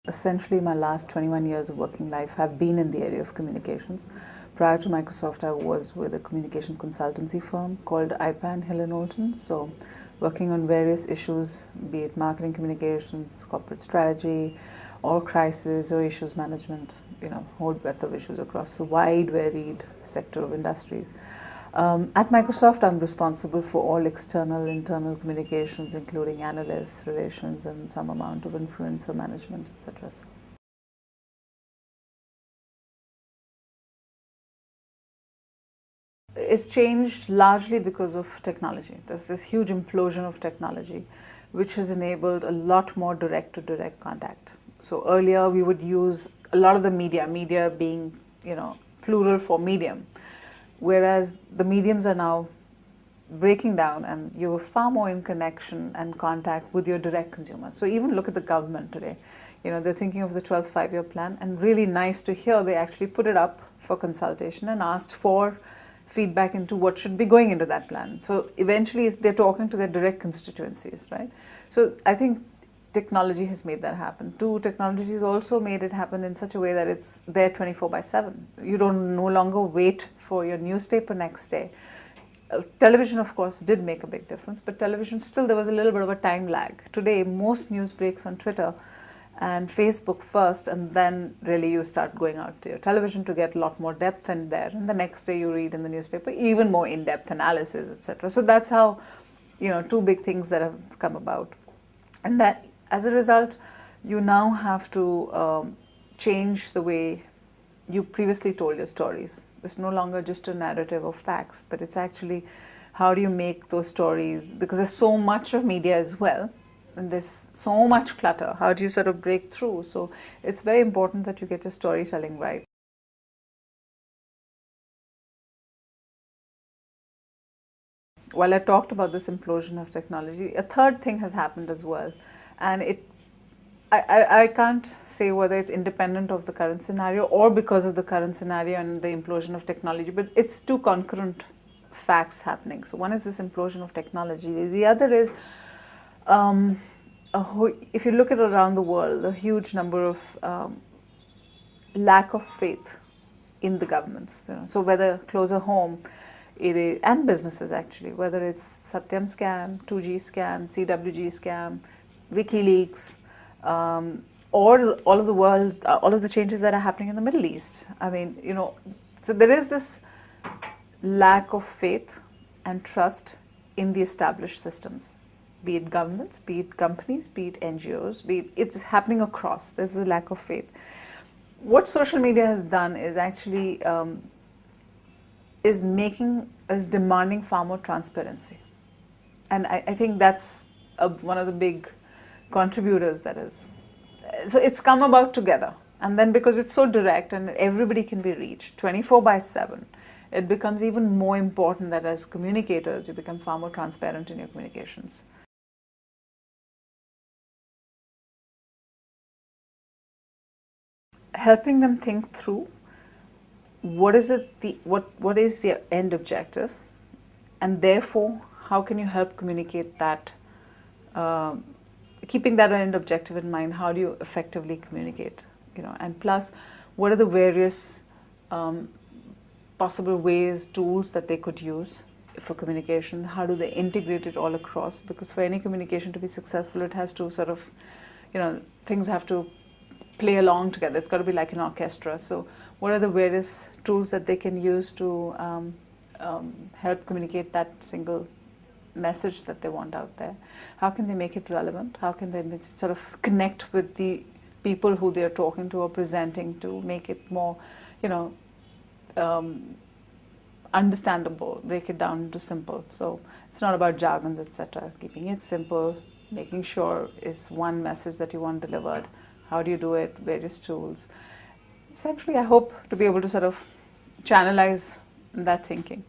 Essentially, my last 21 years of working life have been in the area of communications. Prior to Microsoft, I was with a communications consultancy firm called IPAN Hill and Knowlton. So, working on various issues, be it marketing communications, corporate strategy, or crisis or issues management, whole breadth of issues across a wide, varied sector of industries. At Microsoft, I'm responsible for all external, internal communications, including analysts, relations, and some amount of influencer management, etc. It's changed largely because of technology. There's this huge implosion of technology, which has enabled a lot more direct-to-direct contact. So earlier, we would use a lot of the media being, plural for medium, whereas the mediums are now breaking down and you're far more in connection and contact with your direct consumer. So even look at the government today. They're thinking of the 12th five-year plan, and really nice to hear they actually put it up for consultation and asked for feedback into what should be going into that plan. So eventually they're talking to their direct constituencies, right? So I think technology has made that happen. Two, technology has also made it happen in such a way that it's there 24/7. You don't no longer wait for your newspaper next day. Television, of course, did make a big difference, but television still, there was a little bit of a time lag. Today, most news breaks on Twitter and Facebook first, and then really you start going out to your television to get a lot more depth in there. And the next day you read in the newspaper even more in-depth analysis, etc. So that's how, two big things that have come about. And that, as a result, you now have to change the way you previously told your stories. It's no longer just a narrative of facts, but it's actually how do you make those stories, because there's so much of media as well, and there's so much clutter. How do you sort of break through? So it's very important that you get your storytelling right. While I talked about this implosion of technology, a third thing has happened as well. And I can't say whether it's independent of the current scenario or because of the current scenario and the implosion of technology, but it's two concurrent facts happening. So one is this implosion of technology. The other is, if you look at around the world, a huge number of lack of faith in the governments. So whether closer home, and businesses actually, whether it's Satyam scam, 2G scam, CWG scam, WikiLeaks, or all of the world, all of the changes that are happening in the Middle East. I mean, so there is this lack of faith and trust in the established systems, be it governments, be it companies, be it NGOs, it's happening across. There's a lack of faith. What social media has done is actually is demanding far more transparency, and I think that's one of the big contributors that is. So it's come about together, and then because it's so direct and everybody can be reached 24/7, it becomes even more important that as communicators you become far more transparent in your communications. Helping them think through what is the end objective, and therefore how can you help communicate that, keeping that end objective in mind. How do you effectively communicate, and plus what are the various possible ways, tools that they could use for communication. How do they integrate it all across, because for any communication to be successful, it has to sort of, things have to play along together. It's got to be like an orchestra. So what are the various tools that they can use to help communicate that single message that they want out there? How can they make it relevant? How can they sort of connect with the people who they're talking to or presenting to, make it more, understandable, break it down into simple. So it's not about jargons, etc. Keeping it simple, making sure it's one message that you want delivered. How do you do it? Various tools. Essentially, I hope to be able to sort of channelize that thinking.